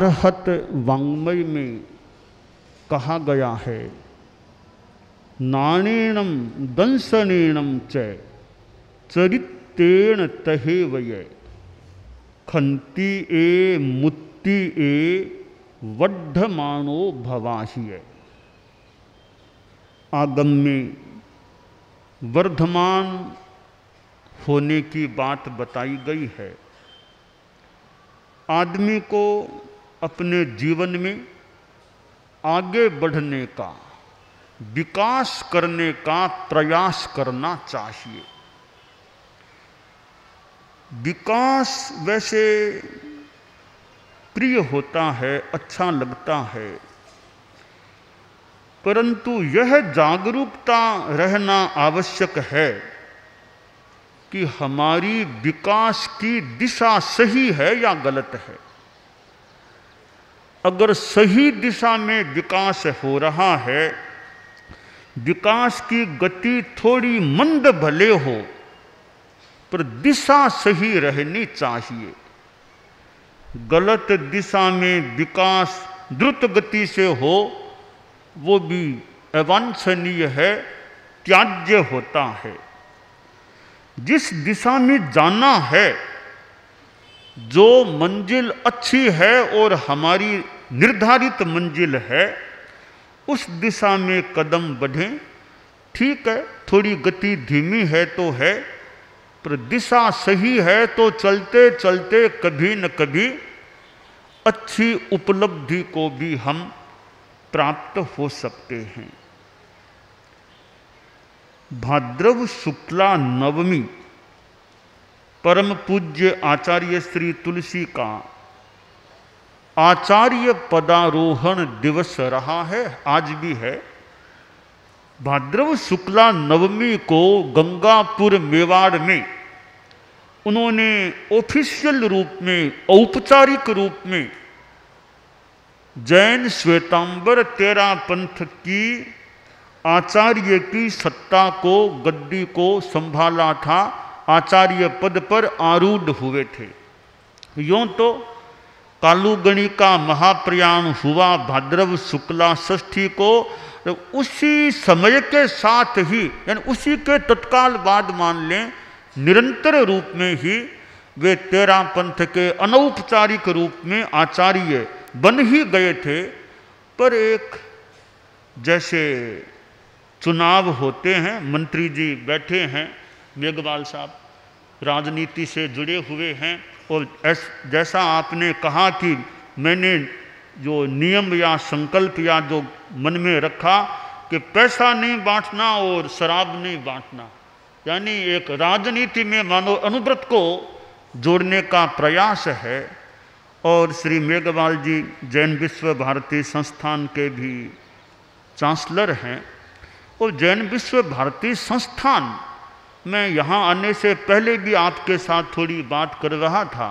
आर्हत वाङ्मय में कहा गया है, नाणेणम दंसनेणम च चरित्रेण तहेवय खंति ए मुत्ति ए वड्ढमानो भवाहिय। आगम में वर्धमान होने की बात बताई गई है। आदमी को अपने जीवन में आगे बढ़ने का, विकास करने का प्रयास करना चाहिए। विकास वैसे प्रिय होता है, अच्छा लगता है, परंतु यह जागरूकता रहना आवश्यक है कि हमारी विकास की दिशा सही है या गलत है। अगर सही दिशा में विकास हो रहा है, विकास की गति थोड़ी मंद भले हो, पर दिशा सही रहनी चाहिए। गलत दिशा में विकास द्रुत गति से हो, वो भी अवांछनीय है, त्याज्य होता है। जिस दिशा में जाना है, जो मंजिल अच्छी है और हमारी निर्धारित मंजिल है, उस दिशा में कदम बढ़ें। ठीक है, थोड़ी गति धीमी है तो है, पर दिशा सही है तो चलते चलते कभी न कभी अच्छी उपलब्धि को भी हम प्राप्त हो सकते हैं। भाद्रव शुक्ला नवमी परम पूज्य आचार्य श्री तुलसी का आचार्य पदारोहण दिवस रहा है, आज भी है। भाद्रव शुक्ला नवमी को गंगापुर मेवाड़ में उन्होंने ऑफिशियल रूप में, औपचारिक रूप में जैन श्वेतांबर तेरा पंथ की आचार्य की सत्ता को, गद्दी को संभाला था, आचार्य पद पर आरूढ़ हुए थे। यूं तो कालूगणी का महाप्रयाण हुआ भाद्रव शुक्ला षष्ठी को, तो उसी समय के साथ ही, यानी उसी के तत्काल बाद मान लें, निरंतर रूप में ही वे तेरा पंथ के अनौपचारिक रूप में आचार्य बन ही गए थे। पर एक जैसे चुनाव होते हैं, मंत्री जी बैठे हैं, मेघवाल साहब राजनीति से जुड़े हुए हैं, और जैसा आपने कहा कि मैंने जो नियम या संकल्प या जो मन में रखा कि पैसा नहीं बांटना और शराब नहीं बांटना, यानी एक राजनीति में मानो अनुव्रत को जोड़ने का प्रयास है। और श्री मेघवाल जी जैन विश्व भारती संस्थान के भी चांसलर हैं, और जैन विश्व भारती संस्थान मैं यहाँ आने से पहले भी आपके साथ थोड़ी बात कर रहा था।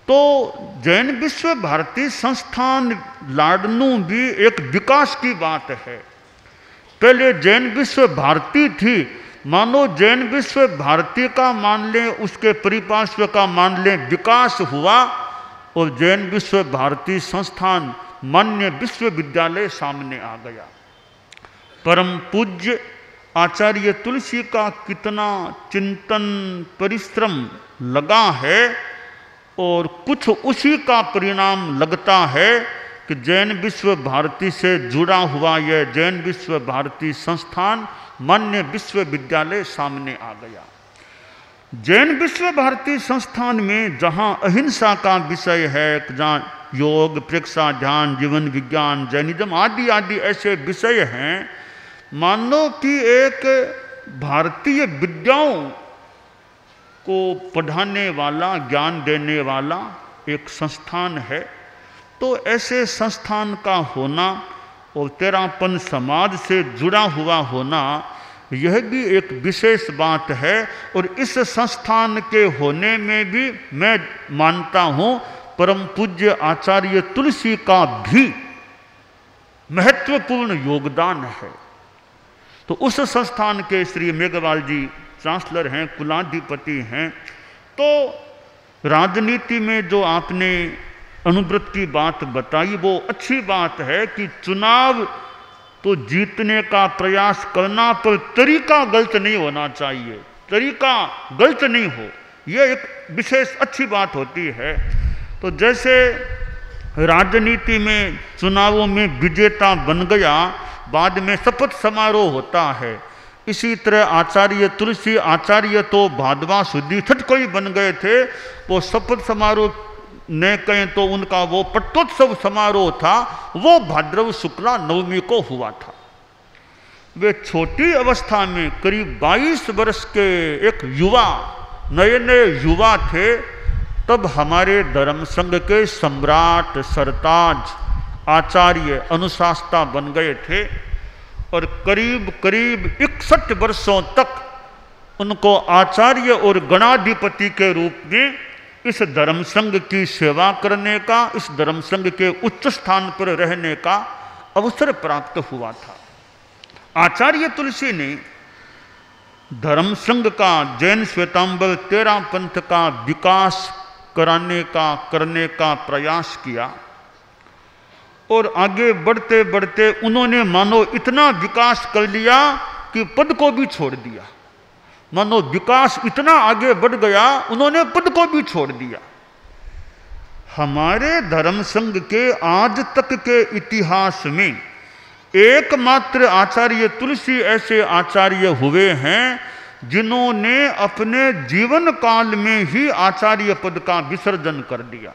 तो जैन विश्व भारती संस्थान लाडनू भी एक विकास की बात है। पहले जैन विश्व भारती थी, मानो जैन विश्व भारती का मान लें, उसके परिपार्श्व का मान लें विकास हुआ, और जैन विश्व भारती संस्थान मान्य विश्वविद्यालय सामने आ गया। परम पूज्य आचार्य तुलसी का कितना चिंतन परिश्रम लगा है, और कुछ उसी का परिणाम लगता है कि जैन विश्व भारती से जुड़ा हुआ यह जैन विश्व भारती संस्थान मान्य विश्वविद्यालय सामने आ गया। जैन विश्व भारती संस्थान में जहाँ अहिंसा का विषय है, जहाँ योग, प्रेक्षा, ध्यान, जीवन विज्ञान, जैनिज्म आदि आदि ऐसे विषय हैं, मानो कि एक भारतीय विद्याओं को पढ़ाने वाला, ज्ञान देने वाला एक संस्थान है। तो ऐसे संस्थान का होना और तेरापन समाज से जुड़ा हुआ होना, यह भी एक विशेष बात है। और इस संस्थान के होने में भी मैं मानता हूँ परम पूज्य आचार्य तुलसी का भी महत्वपूर्ण योगदान है। तो उस संस्थान के श्री मेघवाल जी चांसलर हैं, कुलाधिपति हैं। तो राजनीति में जो आपने अनुव्रत की बात बताई, वो अच्छी बात है कि चुनाव तो जीतने का प्रयास करना, पर तरीका गलत नहीं होना चाहिए, तरीका गलत नहीं हो, ये एक विशेष अच्छी बात होती है। तो जैसे राजनीति में चुनावों में विजेता बन गया, बाद में शपथ समारोह होता है, इसी तरह आचार्य तुलसी आचार्य तो भादवा शुद्धि छठ को ही बन गए थे। वो शपथ समारोह ने कहें तो उनका वो पट्टोत्सव समारोह था, वो भाद्रव शुक्ला नवमी को हुआ था। वे छोटी अवस्था में करीब 22 वर्ष के एक युवा, नए नए युवा थे, तब हमारे धर्म संघ के सम्राट सरताज आचार्य अनुशास्ता बन गए थे और करीब करीब 61 वर्षों तक उनको आचार्य और गणाधिपति के रूप में इस धर्म संघ की सेवा करने का, इस धर्म संघ के उच्च स्थान पर रहने का अवसर प्राप्त हुआ था। आचार्य तुलसी ने धर्म संघ का, जैन श्वेतांबर 13 पंथ का विकास करने का प्रयास किया और आगे बढ़ते बढ़ते उन्होंने मानो इतना विकास कर लिया कि पद को भी छोड़ दिया। मानो विकास इतना आगे बढ़ गया, उन्होंने पद को भी छोड़ दिया। हमारे धर्म संघ के आज तक के इतिहास में एकमात्र आचार्य तुलसी ऐसे आचार्य हुए हैं जिन्होंने अपने जीवन काल में ही आचार्य पद का विसर्जन कर दिया।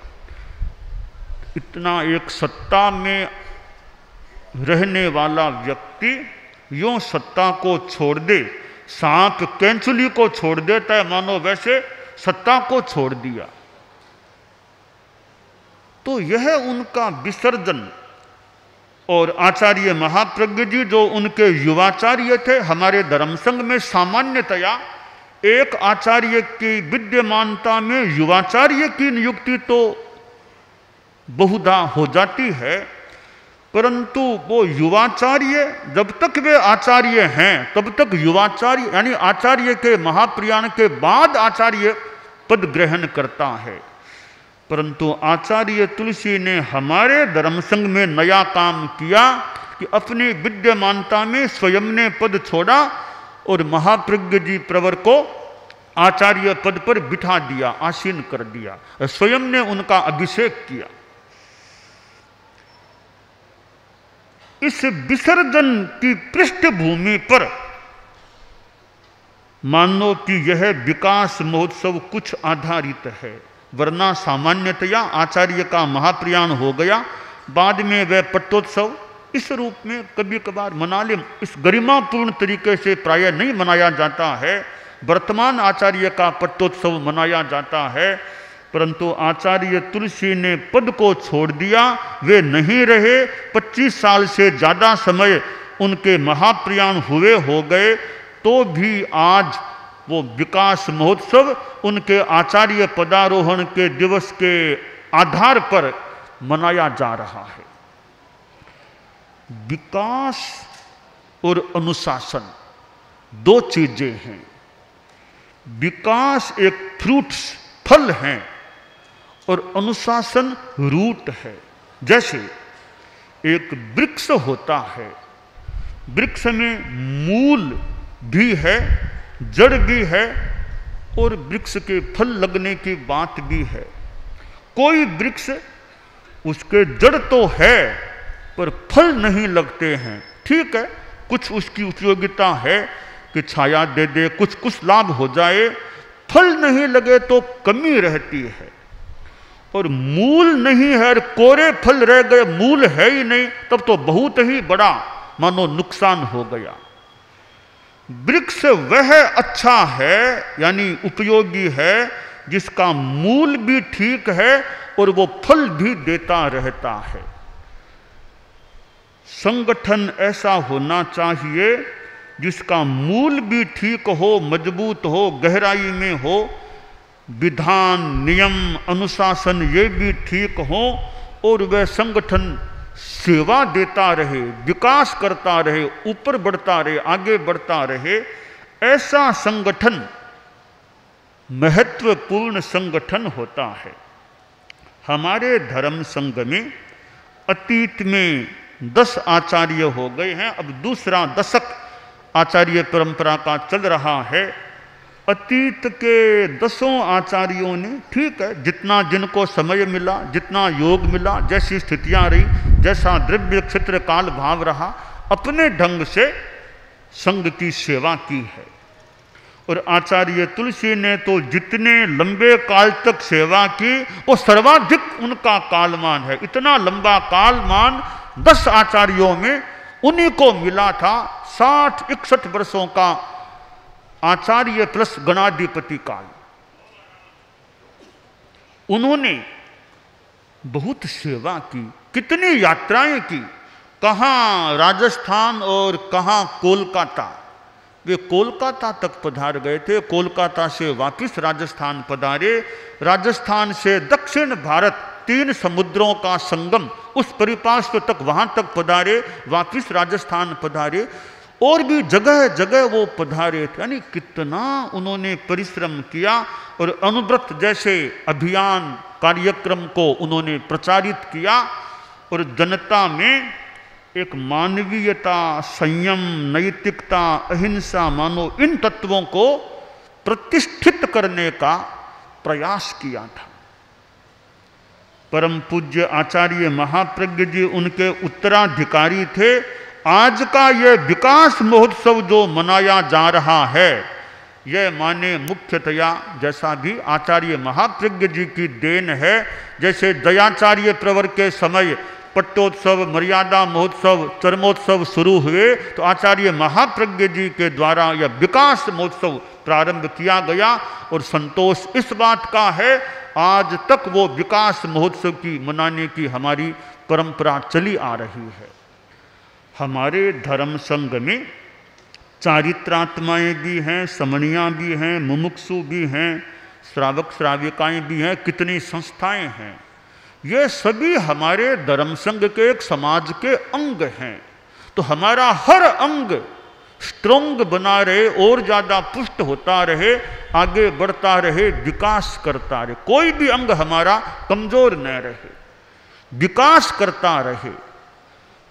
इतना एक सत्ता में रहने वाला व्यक्ति यूं सत्ता को छोड़ दे, सांप कैंचुली को छोड़ देता है, मानो वैसे सत्ता को छोड़ दिया। तो यह उनका विसर्जन। और आचार्य महाप्रज्ञ जी जो उनके युवाचार्य थे, हमारे धर्म संघ में सामान्यतया एक आचार्य की विद्यमानता में युवाचार्य की नियुक्ति तो बहुधा हो जाती है, परंतु वो युवाचार्य जब तक वे आचार्य हैं तब तक युवाचार्य यानी आचार्य के महाप्रयाण के बाद आचार्य पद ग्रहण करता है। परंतु आचार्य तुलसी ने हमारे धर्म संघ में नया काम किया कि अपनी विद्यमानता में स्वयं ने पद छोड़ा और महाप्रज्ञ जी प्रवर को आचार्य पद पर बिठा दिया, आसीन कर दिया, स्वयं ने उनका अभिषेक किया। इस विसर्जन की पृष्ठभूमि पर मानो कि यह विकास महोत्सव कुछ आधारित है, वरना सामान्यतया आचार्य का महाप्रयाण हो गया, बाद में वह पट्टोत्सव इस रूप में कभी कभार मना ले, इस गरिमापूर्ण तरीके से प्रायः नहीं मनाया जाता है। वर्तमान आचार्य का पट्टोत्सव मनाया जाता है, परंतु आचार्य तुलसी ने पद को छोड़ दिया, वे नहीं रहे। 25 साल से ज़्यादा समय उनके महाप्रयाण हुए हो गए, तो भी आज वो विकास महोत्सव उनके आचार्य पदारोहण के दिवस के आधार पर मनाया जा रहा है। विकास और अनुशासन दो चीजें हैं। विकास एक फ्रूट्स फल हैं और अनुशासन रूट है। जैसे एक वृक्ष होता है, वृक्ष में मूल भी है, जड़ भी है और वृक्ष के फल लगने की बात भी है। कोई वृक्ष उसके जड़ तो है पर फल नहीं लगते हैं, ठीक है, कुछ उसकी उपयोगिता है कि छाया दे दे, कुछ लाभ हो जाए, फल नहीं लगे तो कमी रहती है। और मूल नहीं है, कोरे फल रह गए, मूल है ही नहीं, तब तो बहुत ही बड़ा मानो नुकसान हो गया। वृक्ष वह अच्छा है यानी उपयोगी है जिसका मूल भी ठीक है और वो फल भी देता रहता है। संगठन ऐसा होना चाहिए जिसका मूल भी ठीक हो, मजबूत हो, गहराई में हो, विधान नियम अनुशासन ये भी ठीक हो और वह संगठन सेवा देता रहे, विकास करता रहे, ऊपर बढ़ता रहे, आगे बढ़ता रहे। ऐसा संगठन महत्वपूर्ण संगठन होता है। हमारे धर्म संघ में अतीत में 10 आचार्य हो गए हैं, अब दूसरा दशक आचार्य परंपरा का चल रहा है। अतीत के 10 आचार्यों ने, ठीक है, जितना जिनको समय मिला, जितना योग मिला, जैसी स्थितियां रही, जैसा द्रव्य क्षेत्र काल भाव रहा, अपने ढंग से संघ की सेवा की है। और आचार्य तुलसी ने तो जितने लंबे काल तक सेवा की वो सर्वाधिक उनका कालमान है। इतना लंबा कालमान 10 आचार्यों में उन्हीं को मिला था। 60-61 वर्षों का आचार्य प्लस गणाधिपति काल। उन्होंने बहुत सेवा की, कितनी यात्राएं की, कहाँ राजस्थान और कहाँ कोलकाता। वे कोलकाता तक पधार गए थे, कोलकाता से वापस राजस्थान पधारे, राजस्थान से दक्षिण भारत 3 समुद्रों का संगम उस परिपार्श्व तक वहां तक पधारे, वापस राजस्थान पधारे, और भी जगह जगह वो पधारे थे। यानी कितना उन्होंने परिश्रम किया और अनुव्रत जैसे अभियान कार्यक्रम को उन्होंने प्रचारित किया और जनता में एक मानवीयता, संयम, नैतिकता, अहिंसा, मानो इन तत्वों को प्रतिष्ठित करने का प्रयास किया था। परम पूज्य आचार्य महाप्रज्ञ जी उनके उत्तराधिकारी थे। आज का ये विकास महोत्सव जो मनाया जा रहा है, यह माने मुख्यतया जैसा भी आचार्य महाप्रज्ञ जी की देन है। जैसे दयाचार्य प्रवर के समय पट्टोत्सव, मर्यादा महोत्सव, चरमोत्सव शुरू हुए, तो आचार्य महाप्रज्ञ जी के द्वारा यह विकास महोत्सव प्रारंभ किया गया। और संतोष इस बात का है, आज तक वो विकास महोत्सव की मनाने की हमारी परंपरा चली आ रही है। हमारे धर्म संघ में चारित्रात्माएं भी हैं, समणियाँ भी हैं, मुमुक्षु भी हैं, श्रावक श्राविकाएं भी हैं, कितनी संस्थाएं हैं। ये सभी हमारे धर्म संघ के एक समाज के अंग हैं। तो हमारा हर अंग स्ट्रॉन्ग बना रहे, और ज़्यादा पुष्ट होता रहे, आगे बढ़ता रहे, विकास करता रहे। कोई भी अंग हमारा कमजोर न रहे, विकास करता रहे।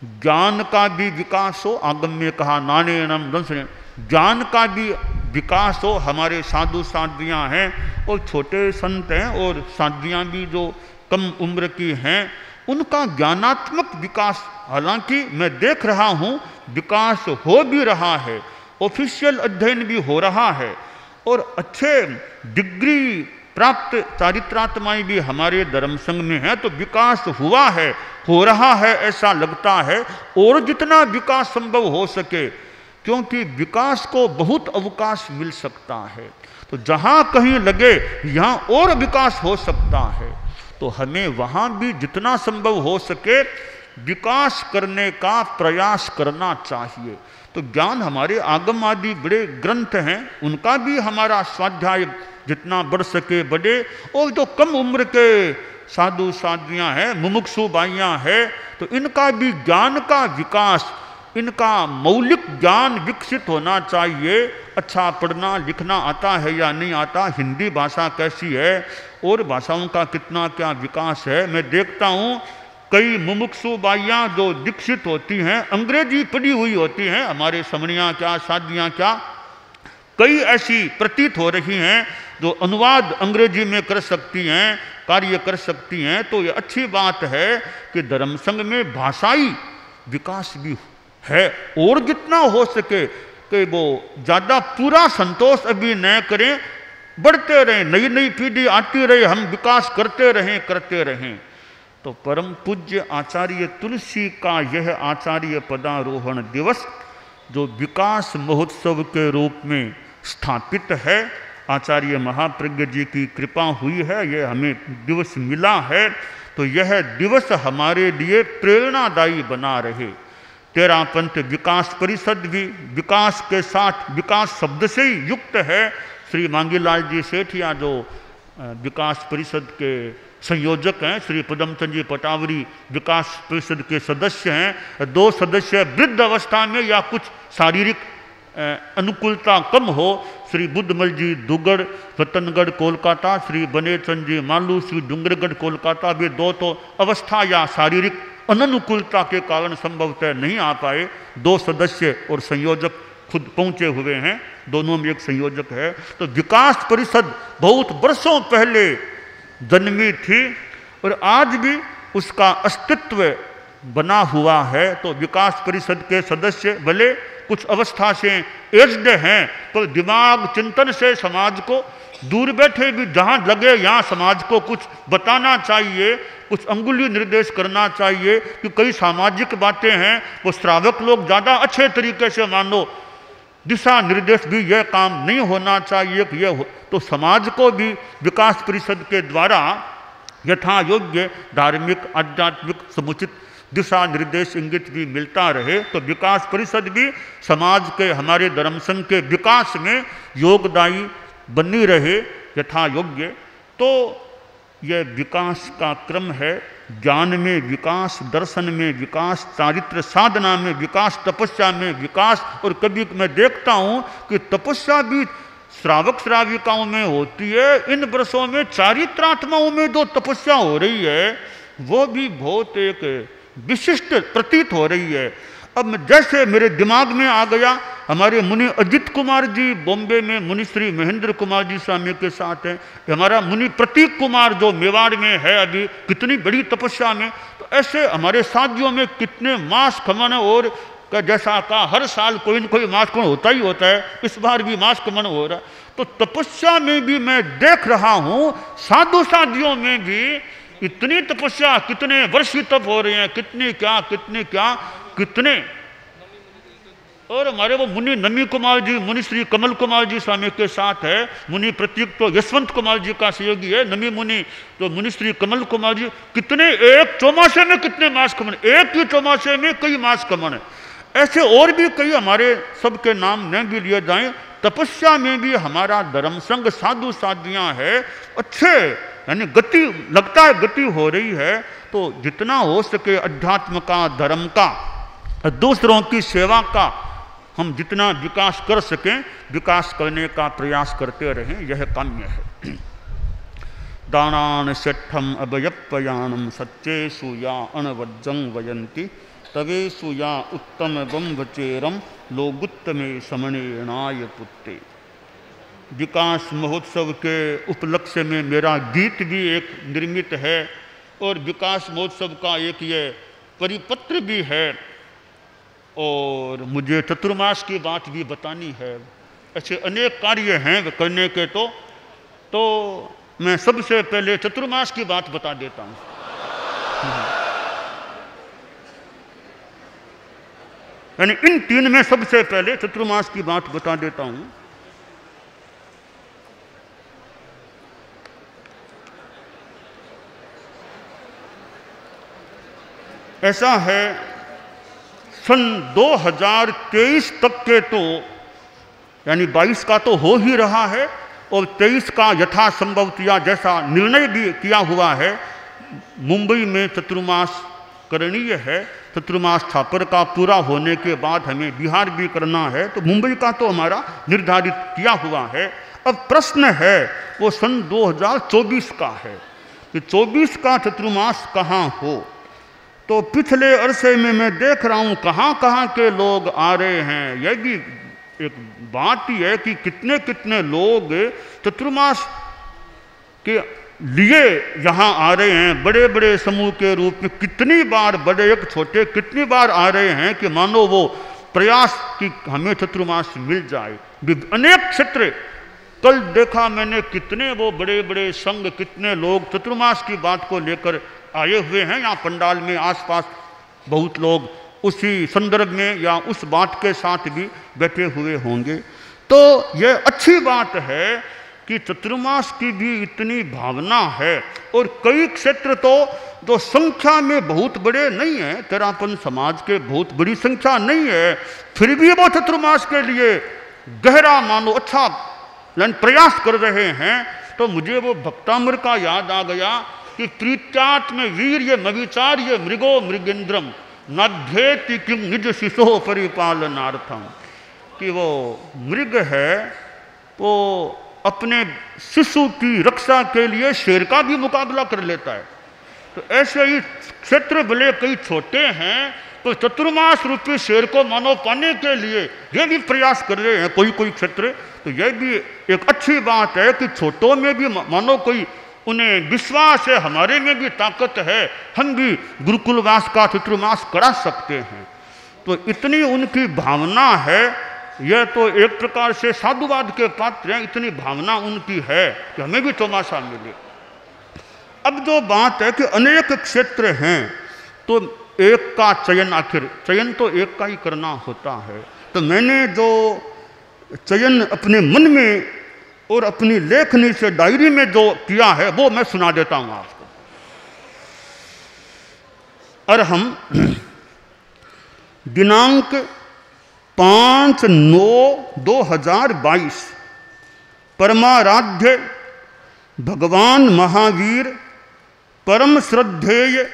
ज्ञान का भी विकास हो, आगम में कहा नानेनम दंसने, ज्ञान का भी विकास हो। हमारे साधु साध्वियाँ हैं और छोटे संत हैं और साध्वियाँ भी जो कम उम्र की हैं, उनका ज्ञानात्मक विकास, हालांकि मैं देख रहा हूँ विकास हो भी रहा है, ऑफिशियल अध्ययन भी हो रहा है, और अच्छे डिग्री प्राप्त चारित्रात्माएं भी हमारे धर्म संघ में हैं। तो विकास हुआ है, हो रहा है, ऐसा लगता है। और जितना विकास संभव हो सके, क्योंकि विकास को बहुत अवकाश मिल सकता है। तो जहाँ कहीं लगे यहाँ और विकास हो सकता है, तो हमें वहाँ भी जितना संभव हो सके विकास करने का प्रयास करना चाहिए। तो ज्ञान, हमारे आगम आदि बड़े ग्रंथ हैं, उनका भी हमारा स्वाध्याय जितना बढ़ सके बढ़े। और जो कम उम्र के साधु साध्वियाँ हैं, मुमुक्षु बाइयाँ हैं, तो इनका भी ज्ञान का विकास, इनका मौलिक ज्ञान विकसित होना चाहिए। अच्छा पढ़ना लिखना आता है या नहीं आता, हिंदी भाषा कैसी है, और भाषाओं का कितना क्या विकास है। मैं देखता हूँ कई मुमुक्षु बाइयाँ जो दीक्षित होती हैं, अंग्रेजी पढ़ी हुई होती हैं, हमारे समणियाँ क्या, साध्वियाँ क्या, कई ऐसी प्रतीत हो रही हैं जो अनुवाद अंग्रेजी में कर सकती हैं, कार्य कर सकती हैं। तो ये अच्छी बात है कि धर्म संघ में भाषाई विकास भी है, और जितना हो सके कि वो ज़्यादा पूरा संतोष अभी न करें, बढ़ते रहें, नई नई पीढ़ी आती रहे, हम विकास करते रहें। तो परम पूज्य आचार्य तुलसी का यह आचार्य पदारोहण दिवस जो विकास महोत्सव के रूप में स्थापित है, आचार्य महाप्रज्ञ जी की कृपा हुई है, यह हमें दिवस मिला है। तो यह दिवस हमारे लिए प्रेरणादायी बना रहे। तेरा पंथ विकास परिषद भी विकास के साथ, विकास शब्द से ही युक्त है। श्री मांगीलाल जी सेठिया जो विकास परिषद के संयोजक हैं, श्री पदमचंद जी पटावरी विकास परिषद के सदस्य हैं। 2 सदस्य वृद्ध अवस्था में या कुछ शारीरिक अनुकूलता कम हो, श्री बुद्धमल जी दुगड़ रतनगढ़ कोलकाता, श्री बनेचंद जी मालू श्री डूंगरगढ़ कोलकाता, वे दो तो अवस्था या शारीरिक अननुकूलता के कारण संभवतः नहीं आ पाए। 2 सदस्य और संयोजक खुद पहुंचे हुए हैं, दोनों में एक संयोजक है। तो विकास परिषद बहुत वर्षों पहले जन्मी थी और आज भी उसका अस्तित्व बना हुआ है। तो विकास परिषद के सदस्य भले कुछ अवस्था से एज्ड हैं, तो दिमाग चिंतन से समाज को दूर बैठे भी जहाँ लगे यहाँ समाज को कुछ बताना चाहिए, कुछ अंगुली निर्देश करना चाहिए कि कई सामाजिक बातें हैं वो श्रावक लोग ज़्यादा अच्छे तरीके से मानो, दिशा निर्देश भी यह काम नहीं होना चाहिए कि यह तो समाज को भी विकास परिषद के द्वारा यथा योग्य धार्मिक आध्यात्मिक समुचित दिशा निर्देश इंगित भी मिलता रहे। तो विकास परिषद भी समाज के हमारे धर्म संघ के विकास में योगदायी बनी रहे यथा योग्य। तो यह विकास का क्रम है, ज्ञान में विकास, दर्शन में विकास, चारित्र साधना में विकास, तपस्या में विकास। और कभी मैं देखता हूँ कि तपस्या भी श्रावक श्राविकाओं में होती है, इन वर्षों में चारित्रात्माओं में जो तपस्या हो रही है वो भी बहुत एक विशिष्ट प्रतीत हो रही है। अब जैसे मेरे दिमाग में आ गया, हमारे मुनि अजित कुमार जी बॉम्बे में मुनि श्री महेंद्र कुमार जी स्वामी के साथ हैं, हमारा मुनि प्रतीक कुमार जो मेवाड़ में है अभी कितनी बड़ी तपस्या में। तो ऐसे हमारे साथियों में कितने मास खमन और का जैसा का हर साल कोई न कोई मास खमन होता ही होता है, इस बार भी मास खमन हो रहा है। तो तपस्या में भी मैं देख रहा हूँ, साधु साधियों में भी इतनी तपस्या, कितने वर्ष तप हो रहे हैं, कितने कितने। और हमारे वो मुनि नमी कुमार जी मुनि श्री कमल कुमार जी स्वामी के साथ है, मुनि प्रतीक तो यशवंत कुमार जी का सहयोगी है, नमी मुनि तो मुनि श्री कमल कुमार जी, कितने एक चौमासे में कितने मास कमन, एक ही चौमासे में कई मास कमन है। ऐसे और भी कई हमारे सबके नाम न भी लिए जाएं। तपस्या में भी हमारा धर्म संघ साधु साधियाँ है, अच्छे यानी गति लगता है गति हो रही है। तो जितना हो सके अध्यात्म का, धर्म का, दूसरों की सेवा का हम जितना विकास कर सकें, विकास करने का प्रयास करते रहें, यह काम्य है। दानान शठम अभयपयानम सच्चेषु या अणवज्जं वयंती तवेषु या उत्तम बम्भचेरम लोगुत्तमे समणेनाय पुत्ते। विकास महोत्सव के उपलक्ष्य में मेरा गीत भी एक निर्मित है और विकास महोत्सव का एक ये परिपत्र भी है और मुझे चतुर्मास की बात भी बतानी है। ऐसे अनेक कार्य हैं करने के। तो मैं सबसे पहले चतुर्मास की बात बता देता हूँ। यानी इन 3 में सबसे पहले चतुर्मास की बात बता देता हूँ। ऐसा है, सन 2023 तक के तो यानी 22 का तो हो ही रहा है और 23 का यथासंभव किया जैसा निर्णय भी किया हुआ है। मुंबई में चतुर्मास करणीय है। चतुर्मास छापर का पूरा होने के बाद हमें बिहार भी करना है, तो मुंबई का तो हमारा निर्धारित किया हुआ है। अब प्रश्न है वो सन 2024 का है कि 24 का चतुर्मास कहाँ हो। तो पिछले अरसे में मैं देख रहा हूँ कहाँ के लोग आ रहे हैं। यह भी एक बात ही है कि कितने कितने लोग चतुर्मास के लिए यहाँ आ रहे हैं, बड़े बड़े समूह के रूप में। कितनी बार बड़े एक छोटे कितनी बार आ रहे हैं कि मानो वो प्रयास कि हमें चतुर्मास मिल जाए। अनेक क्षेत्र कल देखा मैंने, कितने वो बड़े बड़े संघ, कितने लोग चतुर्मास की बात को लेकर आए हुए हैं। यहाँ पंडाल में आसपास बहुत लोग उसी संदर्भ में या उस बात के साथ भी बैठे हुए होंगे। तो यह अच्छी बात है कि चतुर्मास की भी इतनी भावना है। और कई क्षेत्र तो जो संख्या में बहुत बड़े नहीं है, तेरापन समाज के बहुत बड़ी संख्या नहीं है, फिर भी वो चतुर्मास के लिए गहरा मानो अच्छा प्रयास कर रहे हैं। तो मुझे वो भक्तामृ का याद आ गया कि प्रीत्यात्म वीर्य मविचार्य मृगो मृगेंद्रम नाध्येति किम निज शिशो परिपालनार्थम। कि वो मृग है वो अपने शिशु की रक्षा के लिए शेर का भी मुकाबला कर लेता है। तो ऐसे ही क्षेत्र भले कई छोटे हैं तो चतुर्मास रूपी शेर को मानो पाने के लिए ये भी प्रयास कर रहे हैं कोई कोई क्षेत्र। तो यह भी एक अच्छी बात है कि छोटों में भी मानो कोई उन्हें विश्वास है, हमारे में भी ताकत है, हम भी गुरुकुलवास का चतुर्मास करा सकते हैं। तो इतनी उनकी भावना है, यह तो एक प्रकार से साधुवाद के पात्र हैं, इतनी भावना उनकी है कि हमें भी चौमासा मिले। अब जो बात है कि अनेक क्षेत्र हैं तो एक का चयन, आखिर चयन तो एक का ही करना होता है। तो मैंने जो चयन अपने मन में और अपनी लेखनी से डायरी में जो किया है वो मैं सुना देता हूं आपको। और हम दिनांक 5/9/2022 परमाराध्य भगवान महावीर परम श्रद्धेय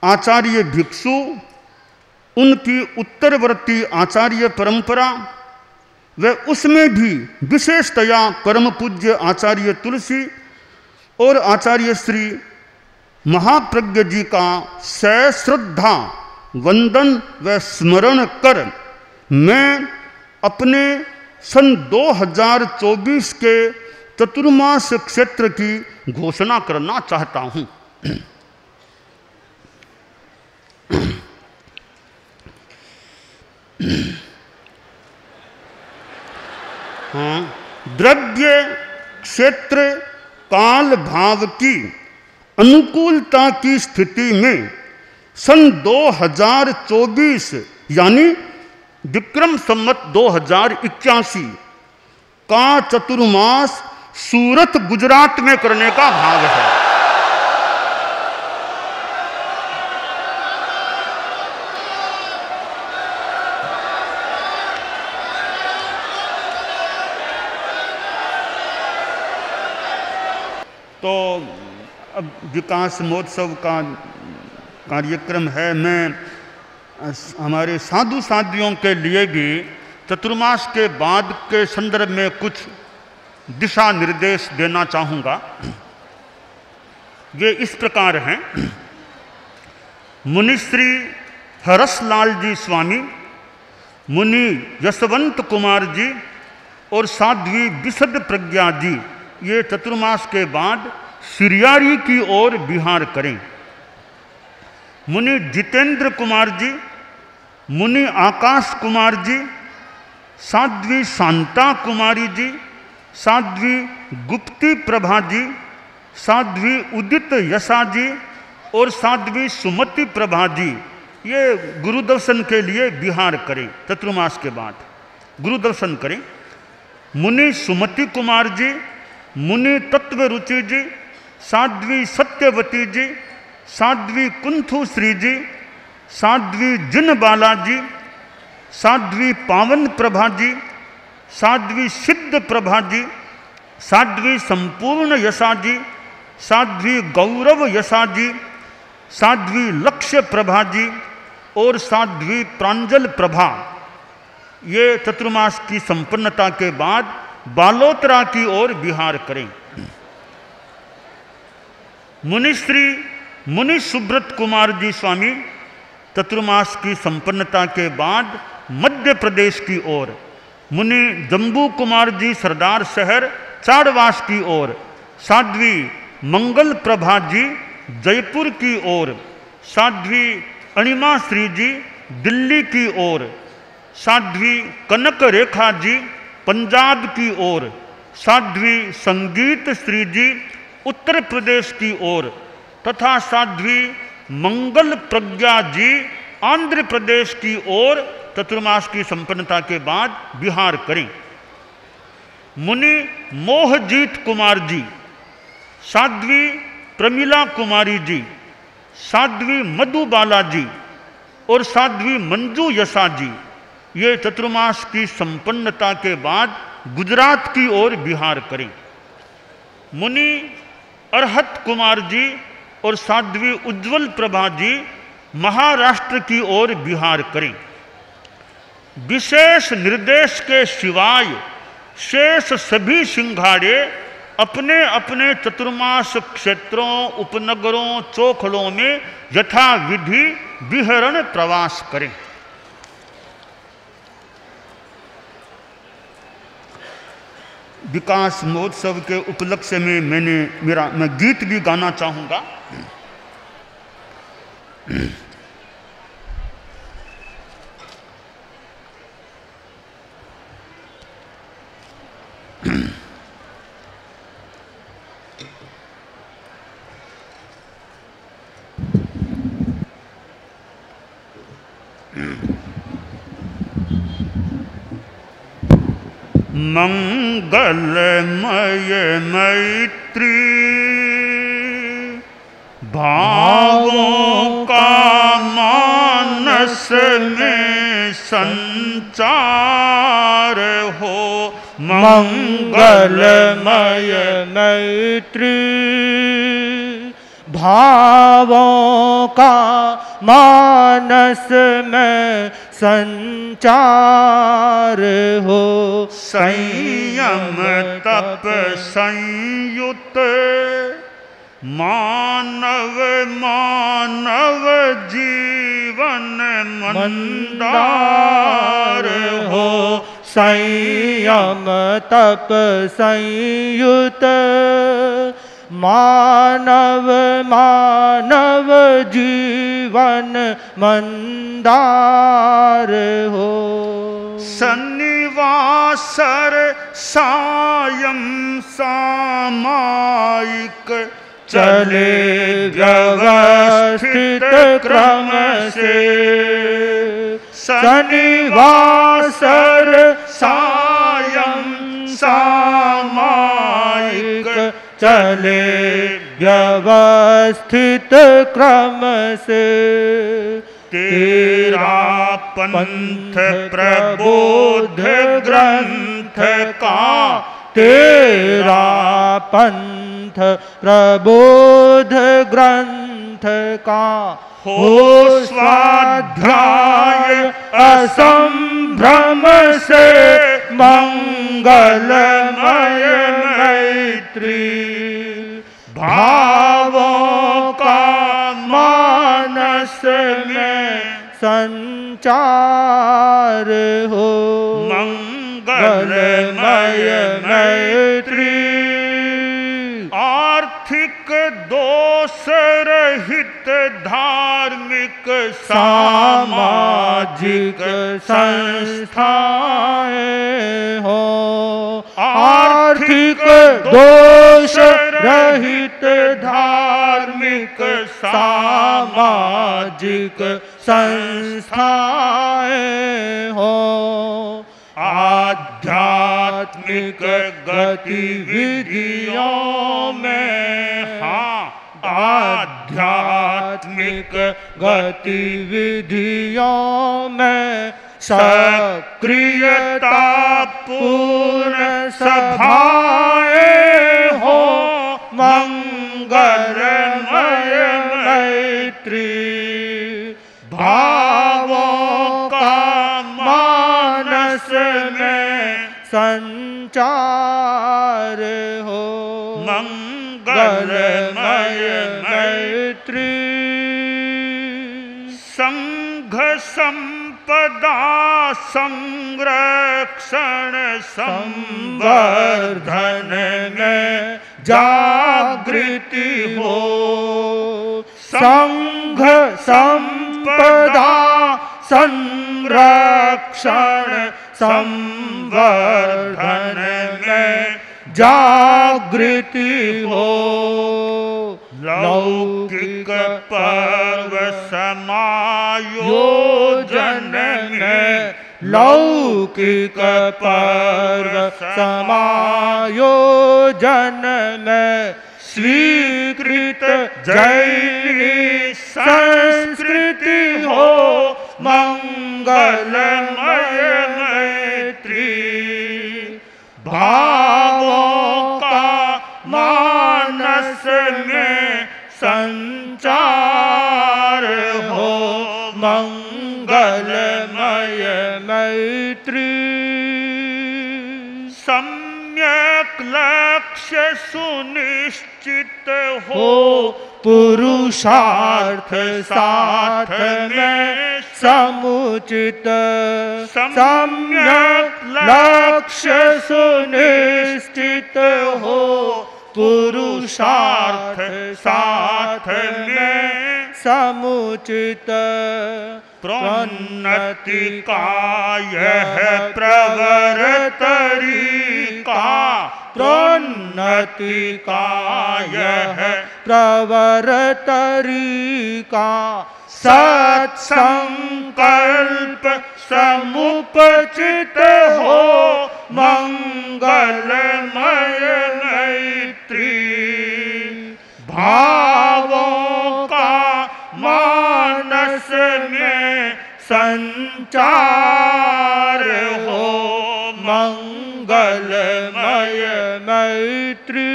आचार्य भिक्षु, उनकी उत्तरवर्ती आचार्य परंपरा व उसमें भी विशेषतया परम पूज्य आचार्य तुलसी और आचार्य श्री महाप्रज्ञ जी का सश्रद्धा वंदन व स्मरण कर मैं अपने सन 2024 के चतुर्मास क्षेत्र की घोषणा करना चाहता हूँ। हाँ, द्रव्य क्षेत्र काल भाव की अनुकूलता की स्थिति में सन 2024 यानी विक्रम संवत 2081 का चतुर्मास सूरत गुजरात में करने का भाव है। तो अब विकास महोत्सव का कार्यक्रम है, मैं हमारे साधु साधियों के लिए भी चतुर्मास के बाद के संदर्भ में कुछ दिशा निर्देश देना चाहूँगा। ये इस प्रकार हैं। मुनिश्री हरसलाल जी स्वामी, मुनि यशवंत कुमार जी और साध्वी विशद प्रज्ञा जी ये चतुर्मास के बाद सिरियारी की ओर विहार करें। मुनि जितेंद्र कुमार जी, मुनि आकाश कुमार जी, साध्वी शांता कुमारी जी, साध्वी गुप्ती प्रभा जी, साध्वी उदित यशा जी और साध्वी सुमति प्रभा जी ये गुरुदर्शन के लिए विहार करें। चतुर्मास के बाद गुरुदर्शन करें। मुनि सुमति कुमार जी, मुनि तत्व रुचि जी, साध्वी सत्यवती जी, साध्वी कुंथु श्री जी, साध्वी जिन बाला जी, साध्वी पावन प्रभा जी, साध्वी सिद्ध प्रभा जी, साध्वी संपूर्ण यशा जी, साध्वी गौरव यशा जी, साध्वी लक्ष्य प्रभा जी और साध्वी प्रांजल प्रभा ये चतुर्मास की संपन्नता के बाद बालोतरा की ओर विहार करें। मुनिश्री मुनि सुब्रत कुमार जी स्वामी चतुर्मास की संपन्नता के बाद मध्य प्रदेश की ओर, मुनि जम्बू कुमार जी सरदार शहर चाड़वास की ओर, साध्वी मंगल प्रभा जी जयपुर की ओर, साध्वी अणिमा श्री जी दिल्ली की ओर, साध्वी कनक रेखा जी पंजाब की ओर, साध्वी संगीत श्री जी उत्तर प्रदेश की ओर तथा साध्वी मंगल प्रज्ञा जी आंध्र प्रदेश की ओर चतुर्मास की संपन्नता के बाद विहार करें। मुनि मोहजीत कुमार जी, साध्वी प्रमिला कुमारी जी, साध्वी मधुबाला जी और साध्वी मंजू यशा जी ये चतुर्मास की संपन्नता के बाद गुजरात की ओर विहार करें। मुनि अरहत कुमार जी और साध्वी उज्ज्वल प्रभा जी महाराष्ट्र की ओर विहार करें। विशेष निर्देश के सिवाय शेष सभी सिंघाड़े अपने अपने चतुर्मास क्षेत्रों, उपनगरों, चोखड़ों में यथाविधि विहरण प्रवास करें। विकास महोत्सव के उपलक्ष्य में मैं गीत भी गाना चाहूँगा। मंगलमय मैत्री भावों का मानस में संचार हो। मंगलमय मैत्री भावों का मानस में संचार हो। संयम तप संयुत मानव जीवन मंदार हो। संयम तप संयुत मानव जीवन मंदार हो। सन्निवासर सायं सामायिक चले व्यवस्थित क्रम से। सन्निवासर सायं सामायिक चले व्यवस्थित क्रम से। तेरा पंथ प्रबोध ग्रंथ का, तेरा पंथ प्रबोध ग्रंथ का हो स्वाध्याय असंभ्रम से। मंगलमय मैत्री भावों का मानस में संचार हो। मंगलमय मैत्री आर्थिक दोष रहित धार्मिक सामाजिक संस्थाएं हो। आर्थिक दोष रहित धार्मिक सामाजिक संस्थाएं हो। आध्यात्मिक गतिविधियों में, हाँ, आध्यात्मिक गतिविधियों में सक्रियता पूर्ण सभाएं हो। मंगलमय मैत्री भावों का मानस में संचार हो। मंगलमय मैत्री संघ संपदा संरक्षण संवर्धन में जागृति हो। संघ संपदा संरक्षण संवर्धन में जागृति हो। लौकिक पर्व समायोजन में, लौकिक पर्व समायोजन में स्वीकृत जैनी संस्कृति हो। मंगलमय मैत्री भावों का मानस में संचार हो। मंगलमय मैत्री सम्यक लक्ष्य सुनिश्चित हो, पुरुषार्थ साथ में समुचित। सम्यक लक्ष्य सुनिश्चित हो, पुरुषार्थ साथ में समुचित। प्रोन्नति का यह प्रवर तरीका, प्रोन्नति का यह प्रवर तरीका। सत्संकल्प समुपचित हो, मंगलमय मैत्री। भावों का मानस में संचार हो, मंगलमय मैत्री।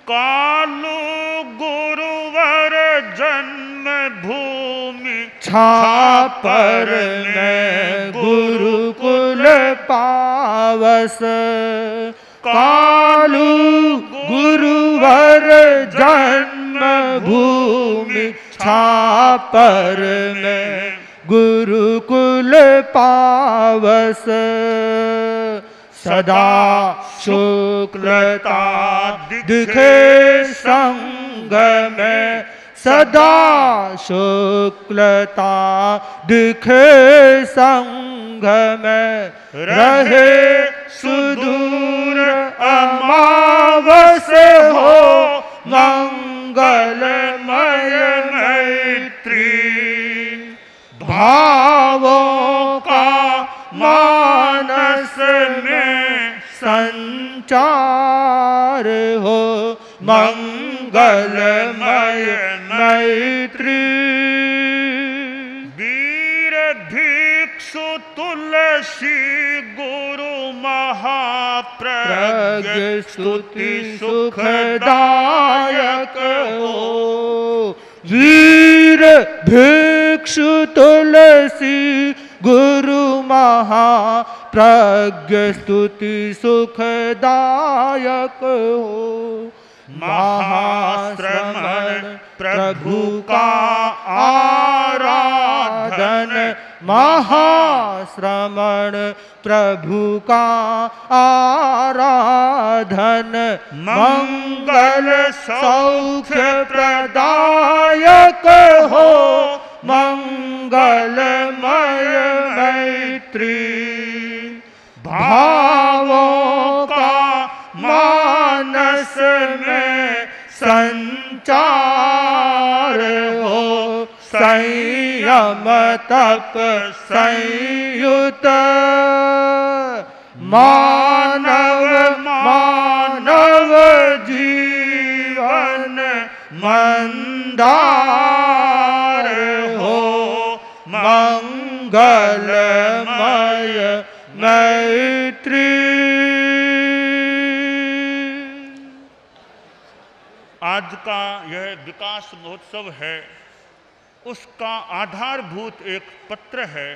कालू गुरुवर जन्म भूमि, छापर में गुरुकुल पावस। कालू गुरुवर जन्म भूमि, छापर में गुरुकुल पावस। सदा शुक्लता दिखे संग में, सदा शुक्लता दिखे संग में। रहे सुदूर अमावस हो, मंगलमय मैत्री। भावों का मानस में संचार हो, मंगलमय मैत्री। वीर भिक्षु तुलसी गुरु महाप्रज्ञ स्तुति सुखदायक हो। वीर भिक्षु तुलसी गुरु महाप्रज्ञ स्तुति सुखदायक हो। महाश्रमण प्रभु का आराधन, महाश्रमण प्रभु का आराधन। मंगल सौख्य प्रदायक हो, मंगलमय मैत्री। भावों का मानस में संचार हो, संयम तप संयुत। मानव मानव जीवन मंदार हो, मंगलमय मैत्री। आज का यह विकास महोत्सव है, उसका आधारभूत एक पत्र है,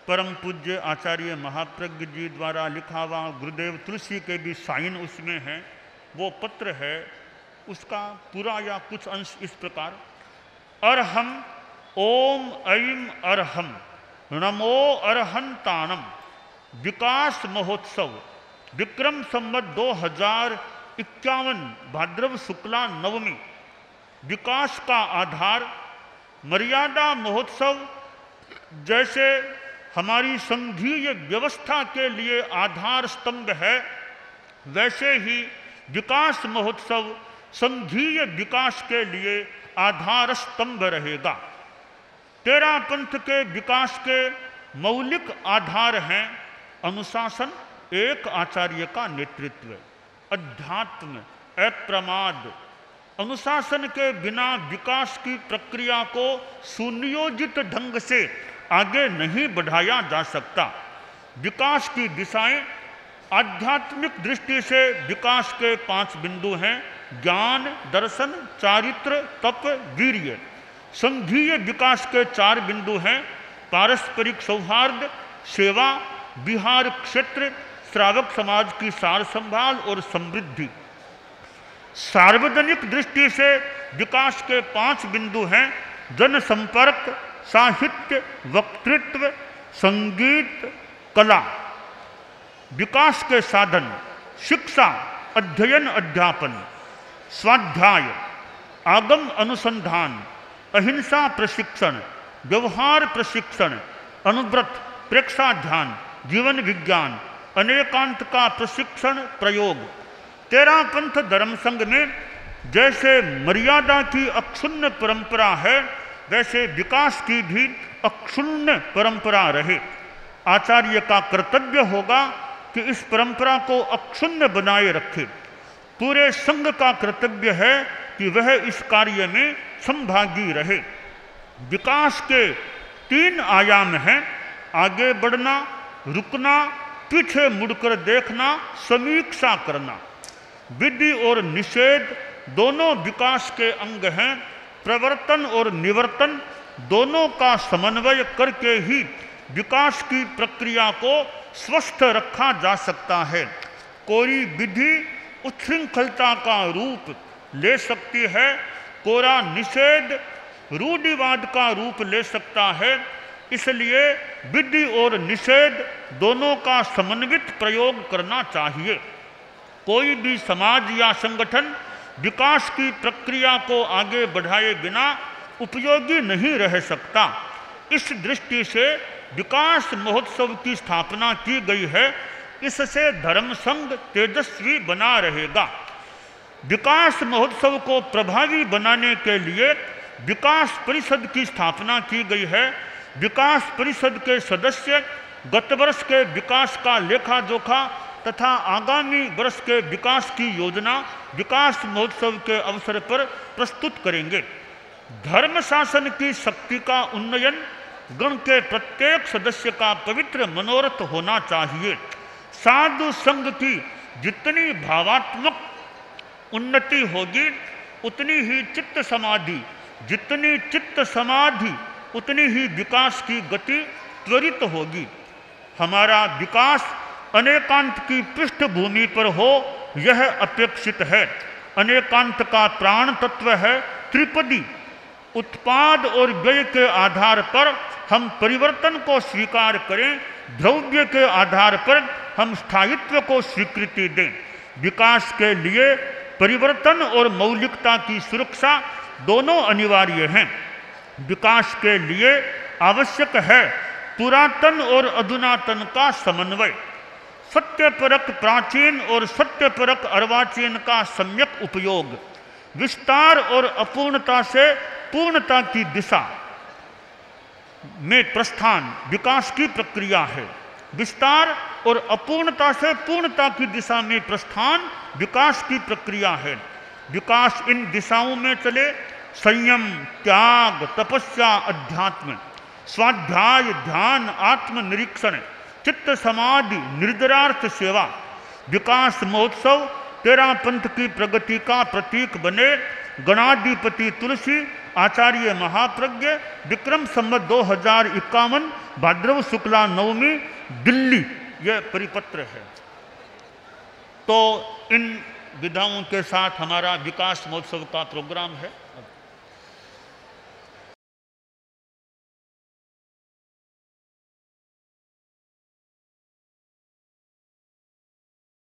परम पूज्य आचार्य महाप्रज्ञ जी द्वारा लिखा हुआ, गुरुदेव तुलसी के भी साइन उसमें है। वो पत्र है, उसका पूरा या कुछ अंश इस प्रकार। अरहम ओम ऐम अरहम नमो अरहंताणम। विकास महोत्सव विक्रम संवत 2051 भाद्रव शुक्ला नवमी। विकास का आधार मर्यादा महोत्सव जैसे हमारी संघीय व्यवस्था के लिए आधार स्तंभ है, वैसे ही विकास महोत्सव संघीय विकास के लिए आधार स्तंभ रहेगा। तेरा पंथ के विकास के मौलिक आधार हैं अनुशासन, एक आचार्य का नेतृत्व, अध्यात्म, अप्रमाद। अनुशासन के बिना विकास की प्रक्रिया को सुनियोजित ढंग से आगे नहीं बढ़ाया जा सकता। विकास की दिशाएं आध्यात्मिक दृष्टि से विकास के 5 बिंदु हैं: ज्ञान, दर्शन, चारित्र, तप, वीर्य। संघीय विकास के 4 बिंदु हैं: पारस्परिक सौहार्द, सेवा, विहार क्षेत्र, श्रावक समाज की सार संभाल और समृद्धि। सार्वजनिक दृष्टि से विकास के 5 बिंदु हैं: जनसंपर्क, साहित्य, वक्तृत्व, संगीत, कला। विकास के साधन: शिक्षा, अध्ययन अध्यापन, स्वाध्याय, आगम अनुसंधान, अहिंसा प्रशिक्षण, व्यवहार प्रशिक्षण, अनुव्रत, प्रेक्षाध्यान, जीवन विज्ञान, अनेकांत का प्रशिक्षण प्रयोग। तेरा पंथ धर्म संघ में जैसे मर्यादा की अक्षुण्ण परंपरा है, वैसे विकास की भी अक्षुण्ण परंपरा रहे। आचार्य का कर्तव्य होगा कि इस परंपरा को अक्षुण्ण बनाए रखे। पूरे संघ का कर्तव्य है कि वह इस कार्य में संभागी रहे। विकास के 3 आयाम हैं: आगे बढ़ना, रुकना, पीछे मुड़कर देखना, समीक्षा करना। विधि और निषेध दोनों विकास के अंग हैं। प्रवर्तन और निवर्तन दोनों का समन्वय करके ही विकास की प्रक्रिया को स्वस्थ रखा जा सकता है। कोई विधि उच्छृंखलता का रूप ले सकती है, कोरा निषेध रूढ़िवाद का रूप ले सकता है। इसलिए विधि और निषेध दोनों का समन्वित प्रयोग करना चाहिए। कोई भी समाज या संगठन विकास की प्रक्रिया को आगे बढ़ाए बिना उपयोगी नहीं रह सकता। इस दृष्टि से विकास महोत्सव की स्थापना की गई है। इससे धर्म संघ तेजस्वी बना रहेगा। विकास महोत्सव को प्रभावी बनाने के लिए विकास परिषद की स्थापना की गई है। विकास परिषद के सदस्य गत वर्ष के विकास का लेखा जोखा तथा आगामी वर्ष के विकास की योजना विकास महोत्सव के अवसर पर प्रस्तुत करेंगे। धर्म शासन की शक्ति का उन्नयन गण के प्रत्येक सदस्य का पवित्र मनोरथ होना चाहिए। साधु संघ की जितनी भावात्मक उन्नति होगी उतनी ही चित्त समाधि, जितनी चित्त समाधि उतनी ही विकास की गति त्वरित होगी। हमारा विकास अनेकांत की पृष्ठभूमि पर हो, यह अपेक्षित है। अनेकांत का प्राण तत्व है त्रिपदी। उत्पाद और व्यय के आधार पर हम परिवर्तन को स्वीकार करें, द्रव्य के आधार पर हम स्थायित्व को स्वीकृति दें। विकास के लिए परिवर्तन और मौलिकता की सुरक्षा दोनों अनिवार्य हैं। विकास के लिए आवश्यक है पुरातन और अधुनातन का समन्वय, सत्यपरक प्राचीन और सत्यपरक अर्वाचीन का सम्यक उपयोग, विस्तार और अपूर्णता से पूर्णता की दिशा में प्रस्थान विकास की प्रक्रिया है। विस्तार और अपूर्णता से पूर्णता की दिशा में प्रस्थान विकास की प्रक्रिया है। विकास इन दिशाओं में चले: संयम, त्याग, तपस्या, अध्यात्म, स्वाध्याय, ध्यान, आत्मनिरीक्षण, चित्त समाधि, निर्जरार्थ सेवा। विकास महोत्सव तेरा पंथ की प्रगति का प्रतीक बने। गणाधिपति तुलसी, आचार्य महाप्रज्ञ, विक्रम संवत 2051, भाद्रव शुक्ला नवमी, दिल्ली, यह परिपत्र है। तो इन विधाओं के साथ हमारा विकास महोत्सव का प्रोग्राम है।